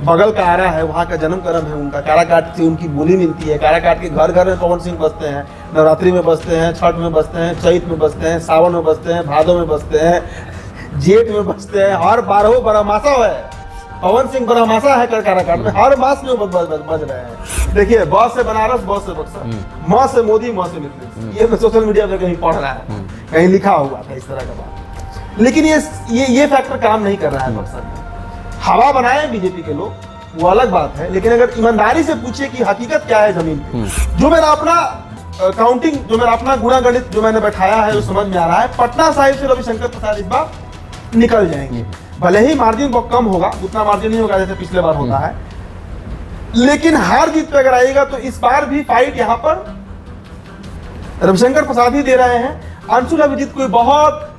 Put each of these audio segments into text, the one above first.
बगल का आरा है, वहाँ का जन्म कर्म है उनका, काराकाट से उनकी बोली मिलती है। काराकाट के घर घर में पवन सिंह बसते हैं, नवरात्रि में बसते हैं, छठ में बसते हैं, चैत में बसते हैं, सावन में बसते हैं, भादो में बसते हैं, जेठ में बसते हैं, हर 12 बारहमासा है। पवन सिंह बारहमासा है काराकाट में, हर मास में बज रहे हैं। देखिए, ब से बनारस, ब से बक्सर, म से मोदी, म से नीतीश, ये मैं सोशल मीडिया पे कहीं पढ़ रहा है, कहीं लिखा हुआ था इस तरह का बात। लेकिन ये फैक्टर काम नहीं कर रहा है बक्सर में। हवा बनाए बीजेपी के लोग, वो अलग बात है, लेकिन अगर ईमानदारी से पूछे कि हकीकत क्या है जमीन पे, जो मेरा अपना काउंटिंग, जो मेरा अपना गुणा गणित जो मैंने बैठाया है, वो समझ में आ रहा है। पटना साहिब से रविशंकर प्रसाद इस बार निकल जाएंगे। भले ही मार्जिन बहुत कम होगा, उतना मार्जिन नहीं होगा जैसे पिछले बार होता है, लेकिन हार जीत पे अगर आएगा तो इस बार भी फाइट यहाँ पर रविशंकर प्रसाद ही दे रहे हैं। अंशुल अभिजीत कोई बहुत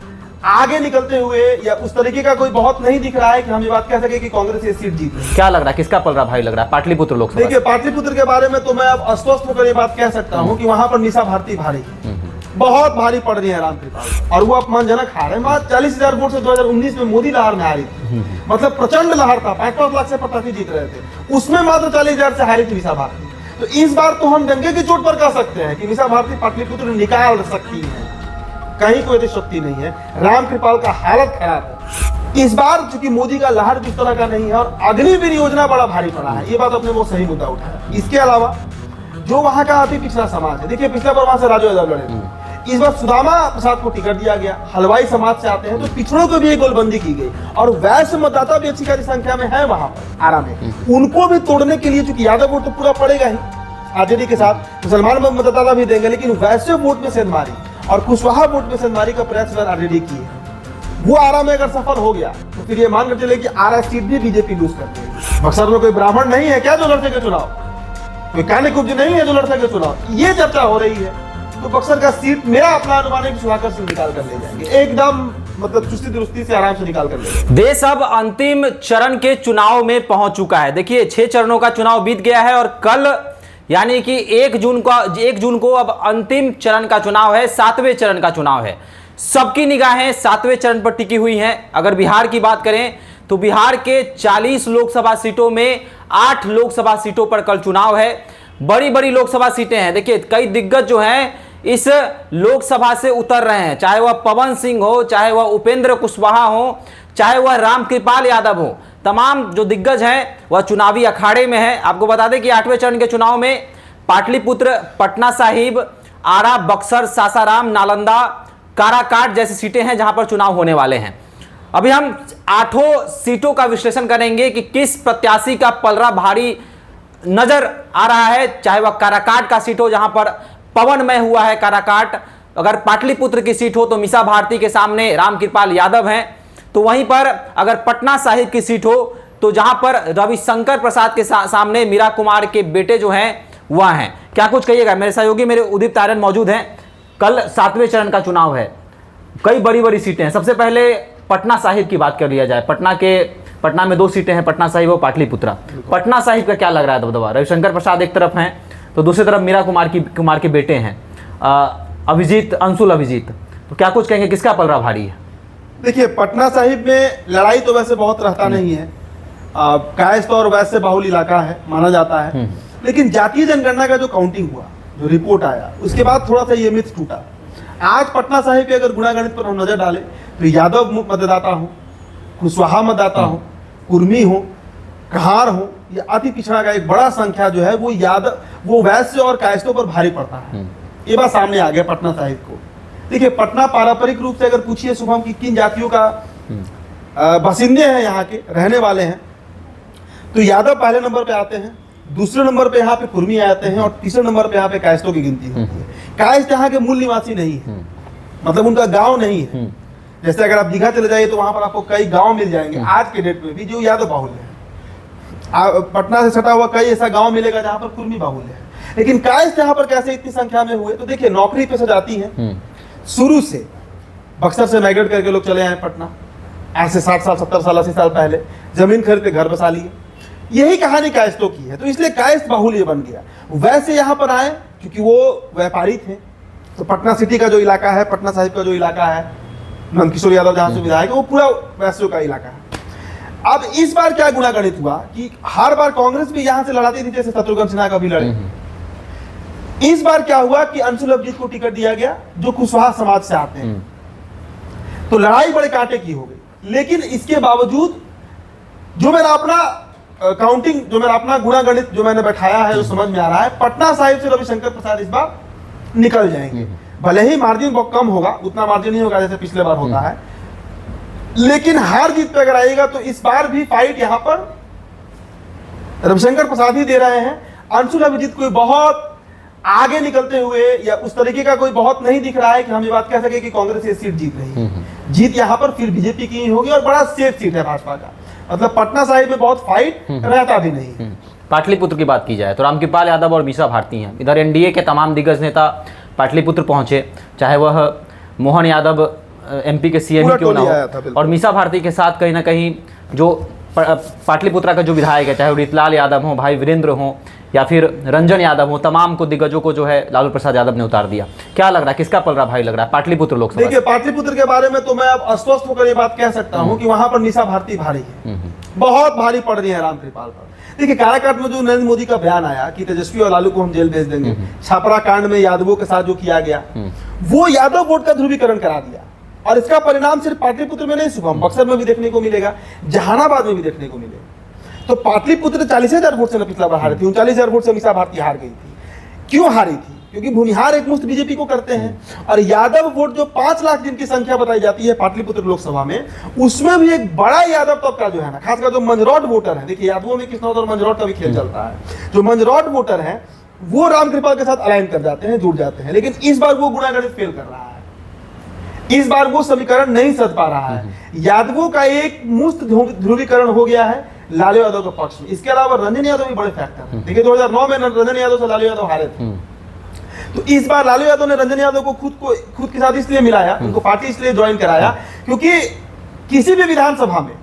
आगे निकलते हुए या उस तरीके का कोई बहुत नहीं दिख रहा है कि हम ये बात कह सके कि कांग्रेस ये सीट जीत रही है। क्या लग रहा है, किसका पलड़ा भारी लग रहा है पाटलिपुत्र लोकसभा? देखिए, पाटलिपुत्र के बारे में तो मैं अब अस्वस्थ होकर ये बात कह सकता हूँ कि वहां पर निशा भारती भारी बहुत भारी पड़ रही है राम कृपाल, और वो अपमानजनक हार है। मात्र 40,000 वोट से 2019 में मोदी लहर में हारी थी, मतलब प्रचंड लहर था, 5-5 लाख से प्रत्याशी जीत रहे थे, उसमें मात्र 40,000 से हारी थी निशा भारती। तो इस बार तो हम डंके की चोट पर कह सकते हैं कि निशा भारती पाटलिपुत्र निकाल सकती है, कहीं कोई ऐसी शक्ति नहीं है। राम कृपाल का हालत खराब है इस बार, चूंकि मोदी का लहर जिस तरह का नहीं है, और अग्निवीर योजना बड़ा भारी पड़ा है, ये बात अपने वो सही मुद्दा उठाया। इसके अलावा जो वहां का अति पिछड़ा समाज है, देखिए पिछले बार वहां से राजू यादव लड़े, इस बार सुदामा प्रसाद को टिकट दिया गया, हलवाई समाज से आते हैं, तो पिछड़ों को भी एक गोलबंदी की गई, और वैश्य मतदाता भी अच्छी खासी संख्या में है वहां पर आरा में। उनको भी तोड़ने के लिए, चूंकि यादव वोट तो पूरा पड़ेगा ही आरजेडी के साथ, मुसलमान मतदाता भी देंगे, लेकिन वैश्य वोट में सेंधमारी और कुशवाहा वोट में सेंधमारी का प्रयास आरजेडी की है। वो आरा में अगर सफल हो गया तो फिर ये मान कर चले कि आरा सीट भी बीजेपी लूज कर देगी। बक्सर में कोई ब्राह्मण नहीं है क्या जो लड़ सके चुनाव, कोई काने कुब्ज नहीं है जो लड़ सके चुनाव, ये चर्चा हो रही है। तो बक्सर का सीट मेरा अपना अनुमान है कि सुधाकर सिंह निकाल कर ले जाएंगे, एकदम मतलब चुस्ती दुरुस्ती से आराम से निकाल कर ले जाएंगे। देश अब अंतिम चरण के चुनाव में पहुंच चुका है। देखिए 6 चरणों का चुनाव बीत गया है, और कल यानी कि 1 जून को अब अंतिम चरण का चुनाव है, 7वें चरण का चुनाव है। सबकी निगाहें 7वें चरण पर टिकी हुई हैं। अगर बिहार की बात करें तो बिहार के 40 लोकसभा सीटों में 8 लोकसभा सीटों पर कल चुनाव है। बड़ी बड़ी लोकसभा सीटें हैं। देखिए कई दिग्गज जो हैं इस लोकसभा से उतर रहे हैं, चाहे वह पवन सिंह हो, चाहे वह उपेंद्र कुशवाहा हो, चाहे वह रामकृपाल यादव हो। तमाम जो दिग्गज हैं वह चुनावी अखाड़े में हैं। आपको बता दें कि 8वें चरण के चुनाव में पाटलिपुत्र, पटना साहिब, आरा, बक्सर, सासाराम, नालंदा, काराकाट जैसी सीटें हैं जहां पर चुनाव होने वाले हैं। अभी हम 8 सीटों का विश्लेषण करेंगे कि किस प्रत्याशी का पलड़ा भारी नजर आ रहा है, चाहे वह काराकाट का सीट हो जहां पर पवनमय हुआ है काराकाट, अगर पाटलिपुत्र की सीट हो तो मीसा भारती के सामने रामकृपाल यादव हैं, तो वहीं पर अगर पटना साहिब की सीट हो तो जहां पर रविशंकर प्रसाद के सामने मीरा कुमार के बेटे जो हैं वह हैं। क्या कुछ कहिएगा? मेरे सहयोगी मेरे उदित तारन मौजूद हैं। कल 7वें चरण का चुनाव है, कई बड़ी बड़ी सीटें हैं। सबसे पहले पटना साहिब की बात कर लिया जाए। पटना में 2 सीटें हैं, पटना साहिब और पाटलिपुत्रा। पटना साहिब का क्या लग रहा है दबदबा? रविशंकर प्रसाद एक तरफ हैं, तो दूसरी तरफ मीरा कुमार के बेटे हैं अभिजीत, अंशुल अभिजीत। तो क्या कुछ कहेंगे, किसका पलड़ा भारी है? देखिए पटना साहिब में लड़ाई तो वैसे बहुत रहता नहीं है, कायस्थ और वैश्य बाहुल इलाका है माना जाता है, लेकिन जातीय जनगणना का जो काउंटिंग हुआ, जो रिपोर्ट आया, उसके बाद थोड़ा सा ये मिथ टूटा। आज पटना साहिब के अगर गुणागणित पर हम नजर डालें तो यादव मतदाता हो, कुशवाहा मतदाता हो, कुर्मी हो, कहार हो, या अति पिछड़ा का एक बड़ा संख्या जो है वो वैश्य और कायस्थों पर भारी पड़ता है। ये बात सामने आ गया पटना साहिब को। देखिए पटना पारंपरिक रूप से अगर पूछिए शुभम की किन जातियों का बसिंदे हैं, यहाँ के रहने वाले हैं, तो यादव पहले नंबर पे आते हैं, दूसरे नंबर पे यहाँ पे कुर्मी आते हैं, और तीसरे नंबर पे यहाँ पे कायस्थों की गिनती होती है। कायस्थ यहाँ के मूल निवासी नहीं है, मतलब उनका गांव नहीं है। जैसे अगर आप दीघा चले जाइए तो वहां पर आपको कई गांव मिल जाएंगे आज के डेट में भी जो यादव बाहुल्य है। पटना से सटा हुआ कई ऐसा गांव मिलेगा जहां पर कुर्मी बाहुल्य है। लेकिन कायस्थ यहाँ पर कैसे इतनी संख्या में हुए? तो देखिए नौकरी पे से जाती है, शुरू से बक्सर से माइग्रेट करके लोग चले आए पटना, आज से 60 साल 70 साल 80 साल पहले जमीन खरीद के घर बसा लिए। यही कहानी कायस्थों की है, तो इसलिए कायस्थ बाहुल्य बन गया। वैसे यहाँ पर आए क्योंकि वो व्यापारी थे, तो पटना सिटी का जो इलाका है, पटना साहिब का जो इलाका है, नंदकिशोर यादव जहाँ से विधायक है, वो पूरा वैश्यों का इलाका है। अब इस बार क्या गुणागणित हुआ कि हर बार कांग्रेस भी यहां से लड़ाती थी, जैसे शत्रुघ्न सिन्हा का भी लड़े। इस बार क्या हुआ कि अंशुल अभिजीत को टिकट दिया गया जो कुशवाहा समाज से आते हैं, तो लड़ाई बड़े कांटे की हो गई। लेकिन इसके बावजूद जो मेरा अपना काउंटिंग, जो मेरा अपना गुणागणित जो मैंने बैठाया है, जो समझ में आ रहा है, पटना साहिब से रविशंकर प्रसाद इस बार निकल जाएंगे। भले ही मार्जिन बहुत कम होगा, उतना मार्जिन नहीं होगा जैसे पिछले बार होता है, लेकिन हार जीत पे अगर आएगा तो इस बार भी फाइट यहां पर रविशंकर प्रसाद ही दे रहे हैं। अंशुल अभिजीत कोई बहुत आगे निकलते हुए या उस तरीके का कोई बहुत नहीं दिख रहा है कि हम ये बात कह सके कि कांग्रेस ये सीट जीत रही है। जीत यहां पर फिर बीजेपी की ही होगी और बड़ा सेफ सीट है भाजपा का। मतलब पटना साहिब में बहुत फाइट रहता भी नहीं। पाटलिपुत्र की बात की जाए तो रामकृपाल यादव और मीसा भारती हैं। इधर एनडीए के तमाम दिग्गज नेता पाटलिपुत्र पहुंचे, चाहे वह मोहन यादव एमपी के सीएम क्यों ना हो, और मीसा भारती के साथ कहीं ना कहीं जो पाटलिपुत्रा का जो विधायक है, चाहे वो रीतलाल यादव हो, भाई वीरेंद्र हो या फिर रंजन यादव हो, तमाम को दिग्गजों को जो है लालू प्रसाद यादव ने उतार दिया। क्या लग रहा है, किसका पलड़ा भाई लग रहा है पाटलिपुत्र लोकसभा? देखिए, पाटलिपुत्र के बारे में तो मैं अब अस्वस्थ होकर ये बात कह सकता हूं कि वहां पर मीसा भारती भारी है, बहुत भारी पड़ रही है रामकृपाल पर। देखिए, काराकाट में जो नरेंद्र मोदी का बयान आया कि तेजस्वी और लालू को हम जेल भेज देंगे, छापरा कांड में यादवों के साथ जो किया गया, वो यादव वोट का ध्रुवीकरण करा दिया। और इसका परिणाम सिर्फ पाटलिपुत्र में नहीं, शुभम बक्सर में भी देखने को मिलेगा, जहानाबाद में भी देखने को मिलेगा। तो पाटलिपुत्र 40,000 वोट से पिछला बार हारी थी, 39,000 वोट से मीसा भारती हार गई थी। क्यों हारी थी? क्योंकि भूमिहार एक मुश्त बीजेपी को करते हैं। और यादव वोट जो 5 लाख जिनकी संख्या बताई जाती है पाटलिपुत्र लोकसभा में, उसमें भी एक बड़ा यादव तबका जो है ना, खासकर जो मंझरौट वोटर है, देखिए यादवों में किसनौद और मंझरौट का भी खेल चलता है, जो मंझरौट वोटर है वो रामकृपाल के साथ अलाइन कर जाते हैं, जुड़ जाते हैं। लेकिन इस बार वो गुणागणित फेल कर रहा है, इस बार वो समीकरण नहीं सध पा रहा है। यादवों का एक मुश्त ध्रुवीकरण हो गया है लालू यादव के पक्ष में। इसके अलावा रंजन यादव भी बड़े फैक्टर हैं। देखिए 2009 में रंजन यादव से लालू यादव हारे थे, तो इस बार लालू यादव ने रंजन यादव को खुद के साथ इसलिए मिलाया, उनको पार्टी इसलिए ज्वाइन कराया क्योंकि किसी भी विधानसभा में,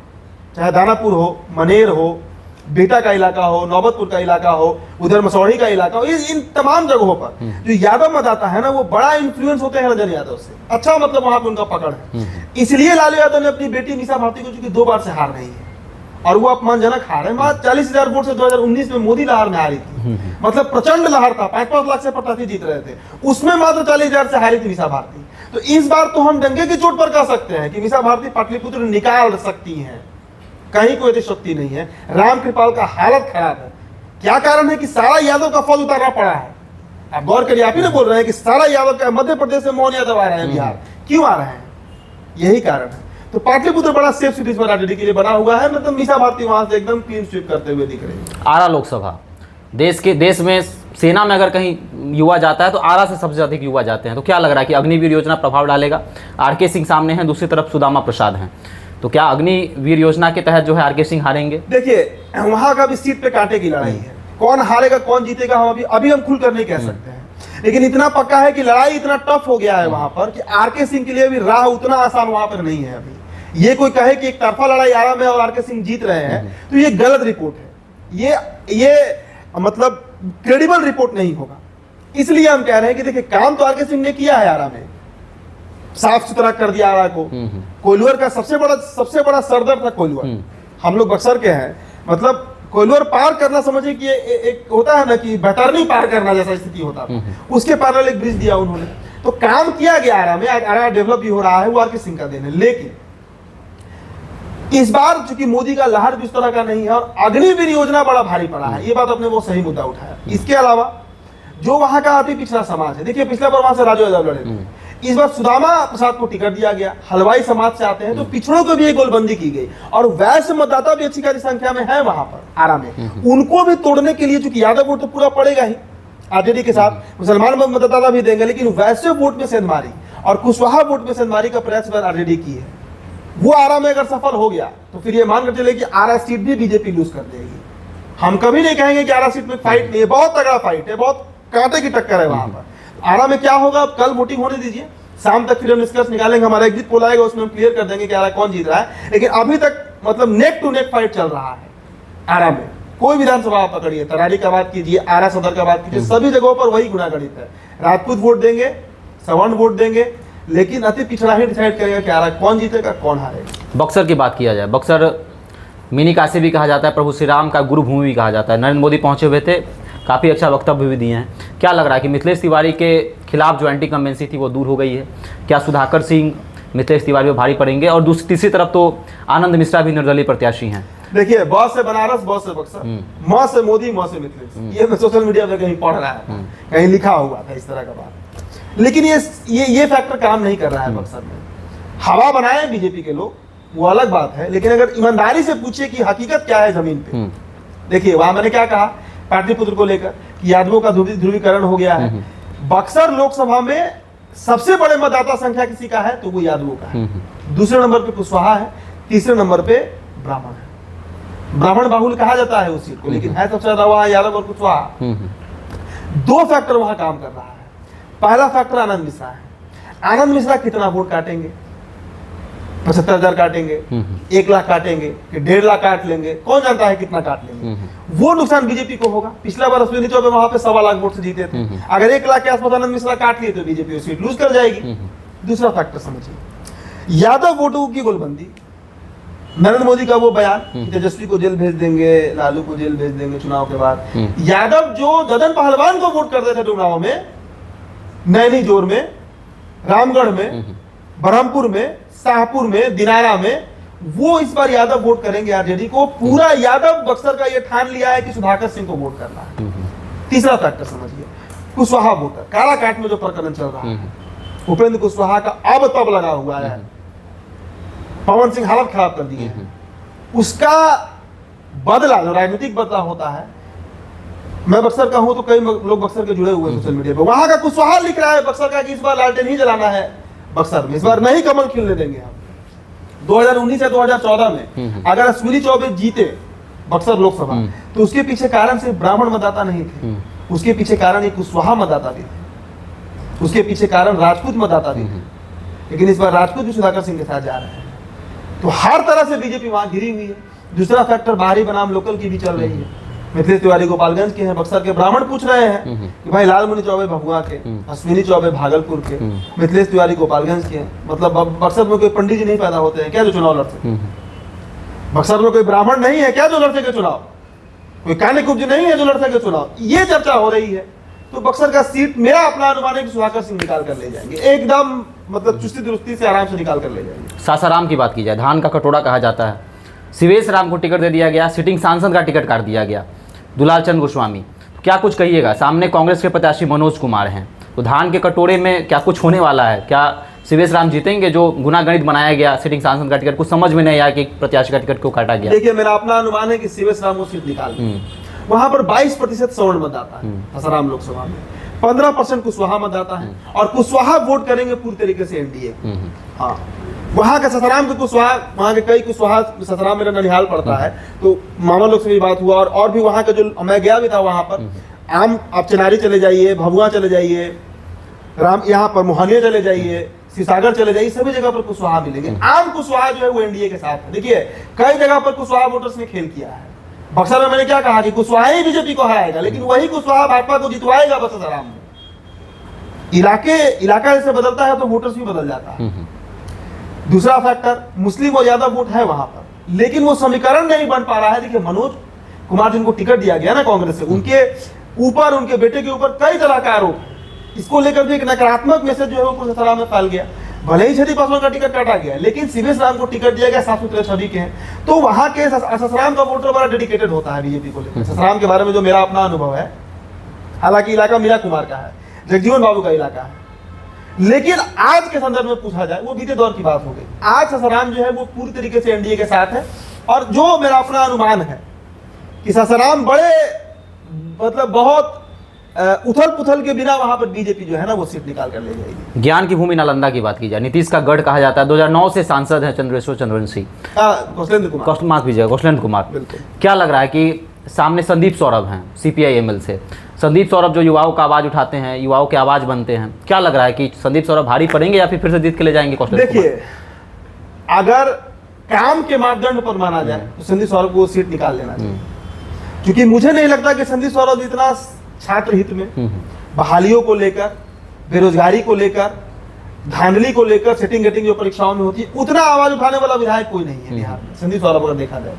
चाहे दानापुर हो, मनेर हो, बेटा का इलाका हो, नौबतपुर का इलाका हो, उधर मसौढ़ी का इलाका हो, इन तमाम जगहों पर जो यादव मतदाता है ना, वो बड़ा इन्फ्लुएंस होते हैं रंजन यादव से। अच्छा, मतलब वहां पे उनका पकड़ है। इसलिए लालू यादव ने अपनी बेटी मीसा भारती को, चूंकि 2 बार से हार रही है और वो अपमानजनक हार है, वहां 40,000 वोट से 2019 में मोदी लहर में हारी थी, मतलब प्रचंड लहर था, 5-5 लाख से प्रत्याशी जीत रहे थे, उसमें मात्र 40,000 से हारी थी मीसा भारती। तो इस बार तो हम डंके की चोट पर कह सकते हैं कि मीसा भारती पाटलिपुत्र निकाल सकती है, कहीं कोई शक्ति नहीं है। रामकृपाल का हालत खराब है। क्या कारण है कि सारा यादव का फल उतारना पड़ा है? आप गौर करिए, आप ही ने बोल रहे हैं कि सारा यादव का, मध्य प्रदेश से मोहन यादव आ रहे हैं बिहार, क्यों आ रहे हैं? यही कारण है। तो पाटलिपुत्र बड़ा सेफ सीट पर आरजेडी के लिए बना हुआ है, मतलब मीसा भारती वहां से एकदम क्लीन स्वीप करते हुए दिख रही है। आरा लोकसभा, देश में सेना में अगर कहीं युवा जाता है तो आरा से सबसे अधिक युवा जाते हैं। तो क्या लग रहा है कि अग्निवीर योजना प्रभाव डालेगा? आरके सिंह सामने हैं, दूसरी तरफ सुदामा प्रसाद हैं, तो क्या अग्निवीर योजना के तहत जो है आरके सिंह हारेंगे? देखिए, वहां का भी सीट पे कांटे की लड़ाई है, कौन हारेगा कौन जीतेगा हम अभी हम खुलकर नहीं कह सकते हैं। लेकिन इतना पक्का है कि लड़ाई इतना टफ हो गया है वहां पर कि आरके सिंह के लिए भी राह उतना आसान वहां पर नहीं है। अभी ये कोई कहे कि एक तरफा लड़ाई आरा में और आरके सिंह जीत रहे हैं, तो ये गलत रिपोर्ट है, ये मतलब क्रेडिबल रिपोर्ट नहीं होगा। इसलिए हम कह रहे हैं कि देखिए, काम तो आरके सिंह ने किया है, आरा में साफ सुथरा कर दिया आरा को। कोइलवर का सबसे बड़ा सरदर्द था कोइलवर। हम लोग बक्सर के हैं, मतलब कोइलवर पार करना समझिए कि एक होता है ना कि बैतरनी पार करना जैसा स्थिति होता था, उसके पैरेलल एक ब्रिज दिया उन्होंने। तो काम किया गया आरा में, आरा डेवलप भी हो रहा है, वो आरके सिंह का देन है। लेकिन इस बार चूंकि मोदी का लहर भी इस तरह का नहीं है और अग्निवीर योजना बड़ा भारी पड़ा है, ये बात अपने वो सही मुद्दा उठाया। इसके अलावा जो वहां का अति पिछड़ा समाज है, देखिए पिछले बार वहां से राजू यादव लड़े थे, इस बार सुदामा प्रसाद को टिकट दिया गया, हलवाई समाज से आते हैं, तो पिछड़ों को भी एक गोलबंदी की गई और वैश्य मतदाता भी अच्छी खासी संख्या में है वहां पर आरा में। उनको भी तोड़ने के लिए, चूंकि यादव वोट तो पूरा पड़ेगा ही आरजेडी के साथ, मुसलमान मतदाता भी देंगे, लेकिन वैश्य वोट में सेंधमारी और कुशवाहा वोट में सेंधमारी का प्रयास आरजेडी की है। वो आरा में अगर सफल हो गया तो फिर ये मान कर चले कि आरा सीट भी बीजेपी लूज कर देगी। हम कभी नहीं कहेंगे कि आरा सीट में फाइट नहीं है, बहुत तगड़ा फाइट है, बहुत कांटे की टक्कर है वहां पर। आरा में क्या होगा, कल वोटिंग होने दीजिए, शाम तक फिर हम निष्कर्ष निकालेंगे, हमारा एग्जिट पोल आएगा, उसमें हम क्लियर कर देंगे कि आरा कौन जीत रहा है। लेकिन अभी तक मतलब नेक टू नेक फाइट चल रहा है आरा में। कोई विधानसभा आप पकड़िए, तरारी का बात कीजिए, आरा सदर का बात कीजिए, सभी जगहों पर वही गुनागणित है। राजपूत वोट देंगे, सवर्ण वोट देंगे, लेकिन अति पिछड़ा ही डिसाइड करेगा कि आरा कौन जीतेगा कौन हारेगा। बक्सर की बात किया जाए, बक्सर मिनी काशी भी कहा जाता है, प्रभु श्री राम का गुरु भूमि भी कहा जाता है। नरेंद्र मोदी पहुंचे हुए थे, काफ़ी अच्छा वक्तव्य भी दिए हैं। क्या लग रहा है कि मिथिलेश तिवारी के खिलाफ जो एंटी कमेंसी थी वो दूर हो गई है? क्या सुधाकर सिंह मिथिलेश तिवारी पर भारी पड़ेंगे? और तीसरी तरफ तो आनंद मिश्रा भी निर्दलीय प्रत्याशी हैं। देखिए, बॉस से बनारस, बॉस से बक्सर, मौ से मोदी, मौ से मिथिलेश, ये मैं सोशल मीडिया पे कहीं पढ़ रहा है, कहीं लिखा हुआ था इस तरह का बात। लेकिन ये फैक्टर काम नहीं कर रहा है बक्सर में। हवा बनाए बीजेपी के लोग, वो अलग बात है, लेकिन अगर ईमानदारी से पूछे कि हकीकत क्या है जमीन पे, देखिए वहां मैंने क्या कहा पाटलिपुत्र को लेकर कि यादवों का ध्रुवीकरण हो गया है। बक्सर लोकसभा में सबसे बड़े मतदाता संख्या किसी का है तो वो यादवों का है। दूसरे नंबर पे कुशवाहा है, तीसरे नंबर पे ब्राह्मण है। ब्राह्मण बाहुल कहा जाता है उस सीट को, लेकिन है सबसे ज्यादा वहां यादव और कुशवाहा। दो फैक्टर वहां काम कर रहा है। पहला फैक्टर आनंद मिश्रा है। आनंद मिश्रा कितना वोट काटेंगे? 75,000 काटेंगे, 1 लाख काटेंगे, कि 1.5 लाख काट लेंगे, कौन जानता है कितना काट लेंगे। वो नुकसान बीजेपी को होगा। पिछला बार अश्विनी चौबे वहां पे 1.25 लाख वोट से जीते थे। अगर 1 लाख के आसपास आनंद मिश्रा काट लिए तो बीजेपी सीट लूज कर जाएगी। दूसरा फैक्टर समझिए, यादव वोटों की गोलबंदी। नरेंद्र मोदी का वो बयान कि तेजस्वी को जेल भेज देंगे, लालू को जेल भेज देंगे चुनाव के बाद। यादव जो ददन पहलवान को वोट करते थे चुनाव में, नैनी जोर में, रामगढ़ में, बरहमपुर में, शाहपुर में, दिनारा में, वो इस बार यादव वोट करेंगे आरजेडी को। पूरा यादव बक्सर का ये ठान लिया है कि सुधाकर सिंह को वोट करना है। तीसरा फैक्टर समझिए, कुशवाहा वोटर, काराकाट में जो प्रकरण चल रहा है, उपेंद्र कुशवाहा का अब तब लगा हुआ है, पवन सिंह हालत खराब कर दिए हैं। उसका बदला, जो राजनीतिक बदला होता है, मैं बक्सर का हूं तो कई लोग बक्सर के जुड़े हुए हैं सोशल मीडिया पे। वहां का कुशवाहा लिख रहा है बक्सर का कि इस बार लालटेन ही जलाना है बक्सर में, इस बार नहीं कमल खिलने देंगे हम। 2019 या 2014 में अगर अश्विनी चौबे जीते बक्सर लोकसभा तो उसके पीछे कारण सिर्फ ब्राह्मण मतदाता नहीं थे, उसके पीछे कारण एक कुशवाहा मतदाता भी थे, उसके पीछे कारण राजपूत मतदाता भी थे। लेकिन इस बार राजपूत भी सुधाकर सिंह के साथ जा रहे हैं, तो हर तरह से बीजेपी वहां घिरी हुई है। दूसरा फैक्टर बाहरी बनाम लोकल की भी चल रही है। मिथिलेश तिवारी गोपालगंज के हैं, बक्सर के ब्राह्मण पूछ रहे हैं कि भाई लालमुनि चौबे भभुआ के, अश्विनी चौबे भागलपुर के, मिथिलेश तिवारी गोपालगंज के हैं, मतलब बक्सर में कोई पंडित जी नहीं पैदा होते हैं क्या जो चुनाव लड़ सके? बक्सर में कोई ब्राह्मण नहीं है क्या जो लड़ सके चुनाव? कोई कान्यकुब्ज नहीं है जो लड़ सके चुनाव? ये चर्चा हो रही है। तो बक्सर का सीट मेरा अपना अनुमान है कि सुधाकर सिंह निकाल कर ले जाएंगे, एकदम मतलब चुस्ती दुरुस्ती से आराम से निकाल कर ले जाएंगे। सासाराम की बात की जाए, धान का कटोरा कहा जाता है, शिवेश राम को टिकट दे दिया गया, सिटिंग सांसद का टिकट काट दिया गया, दुलाल चंद गोस्वामी। तो क्या कुछ कहिएगा? सामने कांग्रेस के प्रत्याशी मनोज कुमार हैं, तो धान के कटोरे में क्या कुछ होने वाला है? क्या शिवेश राम जीतेंगे? जो गुनागणित बनाया गया सिटिंग सांसद का टिकट, कुछ समझ में नहीं आया कि प्रत्याशी का टिकट क्यों काटा गया। देखिए, मेरा अपना अनुमान है कि शिवेश राम वो सीट निकाल, वहां पर 22% सवर्ण मतदाता है सासाराम लोकसभा में, 15% कुशवाहा मतदाता है, और कुशवाहा वोट करेंगे पूरी तरीके से एनडीए। हाँ, वहां का सासाराम के कुशवाहा, वहां के कई कुशवाहा, सासाराम मेरा ननिहाल पड़ता है, तो मामा लोग से भी बात हुआ, और भी वहां का जो मैं गया भी था वहां पर, आप चिनारी चले जाइए, भभुआ चले जाइए, यहाँ पर मोहनिया चले जाइए, सिसागर चले जाइए, सभी जगह पर कुशवाहा मिलेंगे। आम कुशवाहा जो है वो एनडीए के साथ है। देखिए, कई जगह पर कुशवाहा वोटर्स ने खेल किया है। बक्सर में मैंने क्या कहा कि कुशवाहा ही बीजेपी को हराएगा, लेकिन वही कुशवाहा भाजपा को जितवाएगा बक्सर में। इलाका जैसे बदलता है तो वोटर्स भी बदल जाता है। दूसरा फैक्टर, मुस्लिम और यादव वोट है वहां पर, लेकिन वो समीकरण नहीं बन पा रहा है। देखिए, मनोज कुमार जिनको टिकट दिया गया ना कांग्रेस से, उनके ऊपर, उनके बेटे के ऊपर कई तरह का आरोप है। इसको लेकर भी एक नकारात्मक मैसेज जो है वो सासाराम में फैल गया। भले ही छठी पासवान का टिकट काटा गया, लेकिन शिवेश राम को टिकट दिया गया, साफ सुथरे छवि के हैं, तो वहां के सासाराम का वोटर बड़ा डेडिकेटेड होता है बीजेपी को लेकर। सासाराम के बारे में जो मेरा अपना अनुभव है, हालांकि इलाका मीरा कुमार का है, जगजीवन बाबू का इलाका है, लेकिन आज के संदर्भ में पूछा जाए, वो बीते दौर की बात हो गई। आज सासाराम जो है वो पूरी तरीके से एनडीए के साथ है, और जो मेरा अपना अनुमान है कि सासाराम बड़े मतलब बहुत उथल पुथल के बिना वहां पर बीजेपी जो है ना वो सीट निकाल कर ले जाएगी। ज्ञान की भूमि नालंदा की बात की जाए, नीतीश का गढ़ कहा जाता है, 2009 से सांसद है चंद्रेश्वर चंद्रवंशी, कौशलेंद्र कुमार। क्या लग रहा है कि सामने संदीप सौरभ हैं CPI-ML से, संदीप सौरभ जो युवाओं का आवाज उठाते हैं, युवाओं के आवाज बनते हैं, क्या लग रहा है कि संदीप सौरभ भारी पड़ेंगे या फिर से जीत के ले जाएंगे कौशलेंद्र कुमार? देखिए, अगर काम के मापदंड पर माना जाए तो संदीप सौरभ को सीट निकाल लेना चाहिए, क्योंकि मुझे नहीं लगता कि संदीप सौरभ इतना छात्र हित में, बहालियों को लेकर, बेरोजगारी को लेकर, धांधली को लेकर, सेटिंग गेटिंग जो परीक्षाओं में होती है, उतना आवाज उठाने वाला विधायक कोई नहीं है बिहार में, संदीप सौरभ अगर देखा जाए।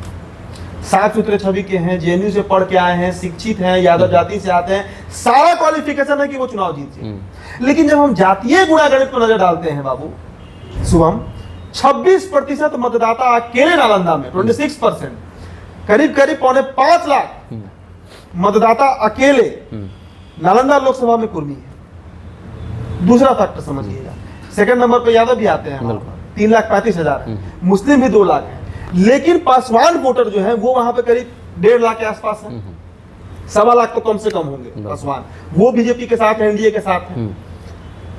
साफ सुथरे छवि के हैं, जेएनयू से पढ़ के आए हैं, शिक्षित हैं, यादव जाति से आते हैं, सारा क्वालिफिकेशन है कि वो चुनाव जीत जाए। लेकिन जब हम जातीय गुणागणित पर नजर डालते हैं बाबू शुभम, 26% मतदाता अकेले नालंदा में, 26%, करीब करीब 4.5 लाख मतदाता अकेले नालंदा लोकसभा में कुर्मी है। दूसरा फैक्टर समझिएगा, सेकंड नंबर पे यादव भी आते हैं, 3,35,000 है, मुस्लिम भी 2 लाख है, लेकिन पासवान वोटर जो है वो वहां पे करीब 1.5 लाख के आसपास है। 1.25 लाख तो कम से कम होंगे पासवान, वो बीजेपी के साथ है, एनडीए के साथ है।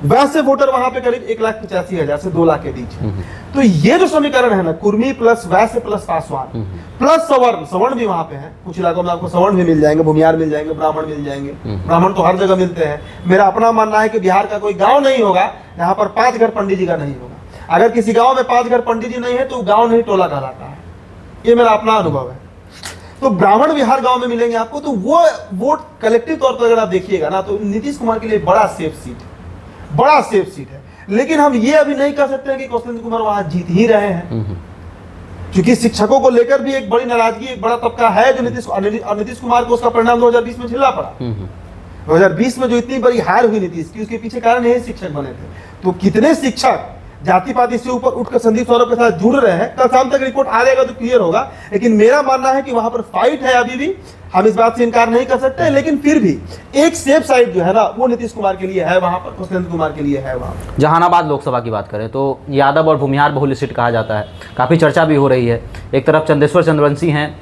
वैसे वोटर वहां पे करीब 1,85,000 से 2 लाख के बीच है। तो ये जो समीकरण है ना, कुर्मी प्लस वैसे प्लस पासवान प्लस सवर्ण, सवर्ण भी वहां पे है, कुछ इलाकों में आपको सवर्ण भी मिल जाएंगे, भूमिहार मिल जाएंगे, ब्राह्मण मिल जाएंगे। ब्राह्मण तो हर जगह मिलते हैं। मेरा अपना मानना है कि बिहार का कोई गांव नहीं होगा जहां पर 5 घर पंडित जी का नहीं होगा। अगर किसी गांव में 5 घर पंडित जी नहीं है तो गांव नहीं टोला कहलाता है, ये मेरा अपना अनुभव है। तो ब्राह्मण भी हर गांव में मिलेंगे आपको। तो वो वोट कलेक्टिव तौर पर अगर आप देखिएगा ना, तो नीतीश कुमार के लिए बड़ा सेफ सीट है, बड़ा सेफ सीट है। लेकिन हम ये अभी नहीं कह सकते हैं कि कौशलेंद्र कुमार वहां जीत ही रहे हैं, क्योंकि शिक्षकों को लेकर भी एक बड़ी नाराजगी, एक बड़ा तबका है जो नीतीश कुमार को उसका परिणाम 2020 में झेलना पड़ा। 2020 में जो इतनी बड़ी हार हुई नीतीश की, उसके पीछे कारण यही शिक्षक बने थे। तो कितने शिक्षक जाति पाति से ऊपर उठकर संदीप सौरभ के साथ जुड़ रहे हैं, कल शाम तक रिपोर्ट आ जाएगा तो क्लियर होगा। लेकिन मेरा मानना है कि वहां पर फाइट है अभी भी, हम इस बात से इनकार नहीं कर सकते। लेकिन फिर भी एक सेफ साइड जो है ना, वो नीतीश कुमार के लिए है, वहां पर कौशलेंद्र कुमार के लिए है। वहां जहानाबाद लोकसभा की बात करें तो यादव और भूमिहार बहुल्य सीट कहा जाता है, काफ़ी चर्चा भी हो रही है। एक तरफ चंदेश्वर चंद्रवंशी हैं,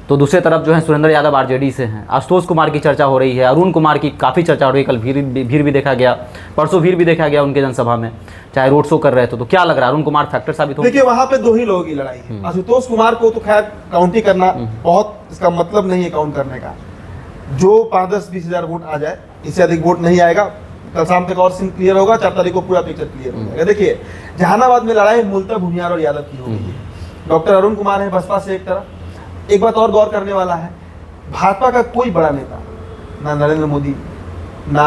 तो दूसरी तरफ जो है सुरेंद्र यादव आरजेडी से हैं। आशुतोष कुमार की चर्चा हो रही है, अरुण कुमार की काफ़ी चर्चा हो रही है। कल भीड़ भी देखा गया, परसों भीड़ भी देखा गया उनके जनसभा में, चाहे रोड शो कर रहे थे। तो क्या लग रहा है, अरुण कुमार फैक्टर साबित हो? देखिए, वहां पे 2 ही लोगों की लड़ाई है। आशुतोष कुमार को तो खैर काउंट ही करना बहुत, इसका मतलब नहीं है काउंट करने का। जो 5-10-20 हजार वोट आ जाए, इससे अधिक वोट नहीं आएगा। कल शाम तक और सीन क्लियर होगा, 4 तारीख को पूरा पिक्चर क्लियर हो जाएगा। देखिए, जहानाबाद में लड़ाई मूलतः भूमिहार और यादव की हो गई है। डॉक्टर अरुण कुमार है बसपा से एक तरफ। एक बात और गौर करने वाला है, भाजपा का कोई बड़ा नेता, ना नरेंद्र मोदी, ना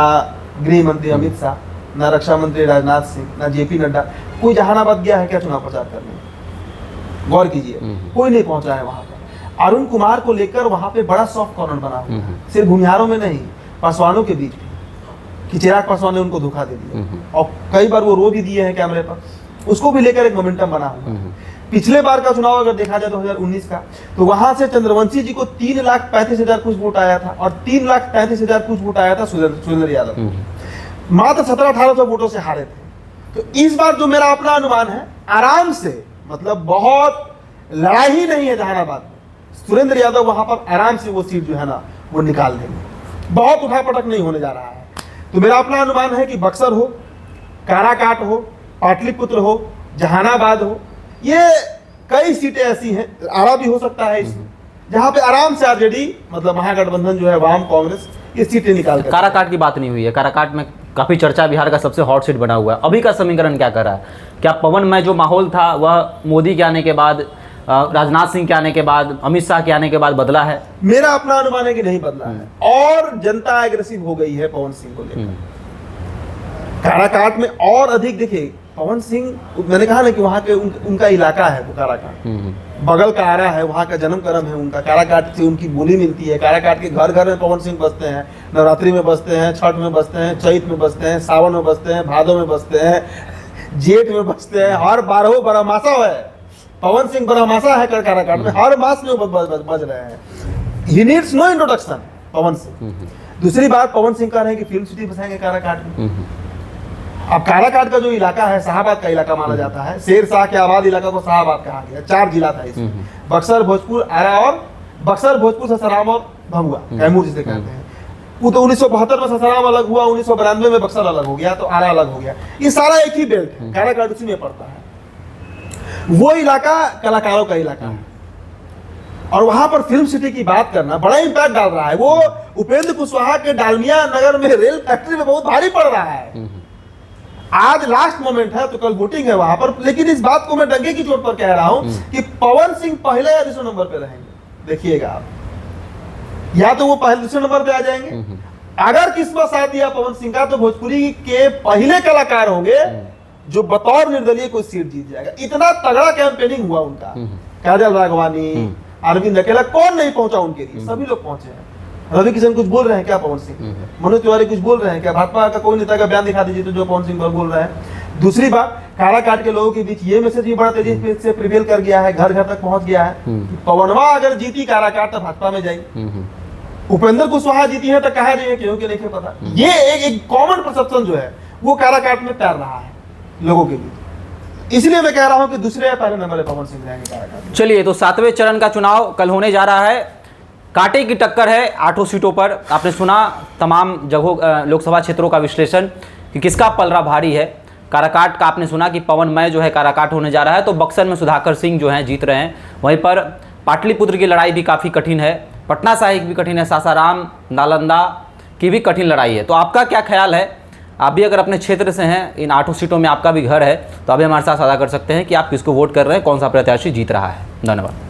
गृह मंत्री अमित शाह, ना रक्षा मंत्री राजनाथ सिंह, ना जेपी नड्डा, कोई जहानाबाद गया है क्या चुनाव प्रचार करने? गौर कीजिए, कोई नहीं पहुंचा है वहां पर। अरुण कुमार को लेकर वहां पे बड़ा सॉफ्ट कॉर्नर बना हुआ है, सिर्फ भूमिहारों में नहीं, पासवानों के बीच कि चिराग पासवान ने उनको धोखा दे दिया और कई बार वो रो भी दिए हैं कैमरे पर। उसको भी लेकर एक मोमेंटम बना हुआ है। पिछले बार का चुनाव अगर देखा जाए 2019 का, तो वहां से चंद्रवंशी जी को 3,35,000 कुछ वोट आया था और 3,33,000 कुछ वोट आया था सुरेंद्र यादव। मात्र 1700-1800 वोटों से हारे थे। तो इस बार जो मेरा अपना अनुमान है, आराम से, मतलब बहुत लड़ाई ही नहीं है जहानाबाद में, सुरेंद्र यादव वहां पर आराम से वो सीट जो है ना वो निकाल देंगे। बहुत उठापटक नहीं होने जा रहा है। तो मेरा अपना अनुमान है कि बक्सर हो, काराकाट हो, पाटलिपुत्र हो, जहानाबाद हो, ये कई सीटें ऐसी हैं, आरा भी हो सकता है इसमें, जहां पे आराम से आरजेडी, मतलब महागठबंधन जो है वाम कांग्रेस, ये सीटें निकाल कर। काराकाट की बात नहीं हुई है, काराकाट में काफी चर्चा, बिहार का सबसे हॉट सीट बना हुआ है। अभी का समीकरण क्या कर रहा है? क्या पवन में जो माहौल था वह मोदी के आने के बाद, राजनाथ सिंह के आने के बाद, अमित शाह के आने के बाद बदला है? मेरा अपना अनुमान है कि नहीं बदला है, और जनता एग्रेसिव हो गई है पवन सिंह को लेकर। काराकाट में और अधिक, देखिए पवन सिंह, मैंने कहा ना कि वहाँ के उनका इलाका है वो काराकाट, बगल का आरा है, वहाँ का जन्म कर्म है उनका। काराकाट से उनकी बोली मिलती है। काराकाट के घर घर में पवन सिंह बसते हैं, नवरात्रि में बसते हैं, छठ में बसते हैं, चैत में बसते हैं, सावन में बसते हैं, भादो में बसते हैं, जेठ में बसते हैं, हर 12 बारहमासा है। पवन सिंह बारहमासा है काराकाट में, हर मास में बज रहे हैं। He needs no introduction, Pawan Singh. दूसरी बात, पवन सिंह कह रहे हैं कि फिल्म सिटी बसाएंगे काराकाट में। अब काराकाट का जो इलाका है शाहाबाद का इलाका माना जाता है। शेर शाह के आबाद इलाका को शाहाबाद कहा गया। 4 जिला था इसमें, बक्सर, भोजपुर, आरा, और बक्सर, भोजपुर, ससाराम और भभुआ, कैमूर जिसे कहते हैं। वो तो 1972 में ससाराम अलग हुआ, 1992 में बक्सर अलग हो गया, तो आरा अलग हो गया। ये सारा एक ही बेल्ट है, काराकाट उसी में पड़ता है। वो इलाका कलाकारों का इलाका है, और वहां पर फिल्म सिटी की बात करना बड़ा इम्पैक्ट डाल रहा है। वो उपेंद्र कुशवाहा के डालमिया नगर में रेल फैक्ट्री में बहुत भारी पड़ रहा है। आज लास्ट मोमेंट है, तो कल वोटिंग है वहां पर। लेकिन इस बात को मैं डंके की चोट पर कह रहा हूं कि पवन सिंह पहले या दूसरे नंबर पे रहेंगे। देखिएगा आप, या तो वो पहले दूसरे नंबर पे आ जाएंगे। अगर किस्मत साथ दिया पवन सिंह का, तो भोजपुरी के पहले कलाकार होंगे जो बतौर निर्दलीय कोई सीट जीत जाएगा। इतना तगड़ा कैंपेनिंग हुआ उनका। काजल राघवानी, अरविंद अकेला, कौन नहीं पहुंचा उनके लिए? सभी लोग पहुंचे हैं। रवि किशन कुछ बोल रहे हैं क्या? पवन सिंह, मनोज तिवारी कुछ बोल रहे हैं क्या? भाजपा का कोई नेता का बयान दिखा दीजिए तो जो पवन सिंह बोल रहे हैं। दूसरी बात, काराकाट के लोगों के बीच ये मैसेज भी बड़ा तेजी से प्रिवेल कर गया है, घर घर तक पहुंच गया है कि पवनवा अगर जीती काराकाट तो भाजपा में जाएगी, उपेंद्र कुशवाहा जीती है तो कहा रही है क्यों के नहीं पता। ये एक कॉमन परसेप्शन जो है वो काराकाट में तैर रहा है लोगों के बीच। इसलिए मैं कह रहा हूं कि दूसरे या पहले नंबर पवन सिंह रहेंगे काराकाट में। चलिए, तो 7वें चरण का चुनाव कल होने जा रहा है। कांटे की टक्कर है 8 सीटों पर। आपने सुना तमाम जगहों लोकसभा क्षेत्रों का विश्लेषण कि किसका पलड़ा भारी है। काराकाट का आपने सुना कि पवनमय जो है काराकाट होने जा रहा है, तो बक्सर में सुधाकर सिंह जो हैं जीत रहे हैं। वहीं पर पाटलिपुत्र की लड़ाई भी काफ़ी कठिन है, पटना साहिब भी कठिन है, सासाराम नालंदा की भी कठिन लड़ाई है। तो आपका क्या ख्याल है? आप भी अगर अपने क्षेत्र से हैं, इन 8 सीटों में आपका भी घर है, तो अभी हमारे साथ साझा कर सकते हैं कि आप किसको वोट कर रहे हैं, कौन सा प्रत्याशी जीत रहा है। धन्यवाद।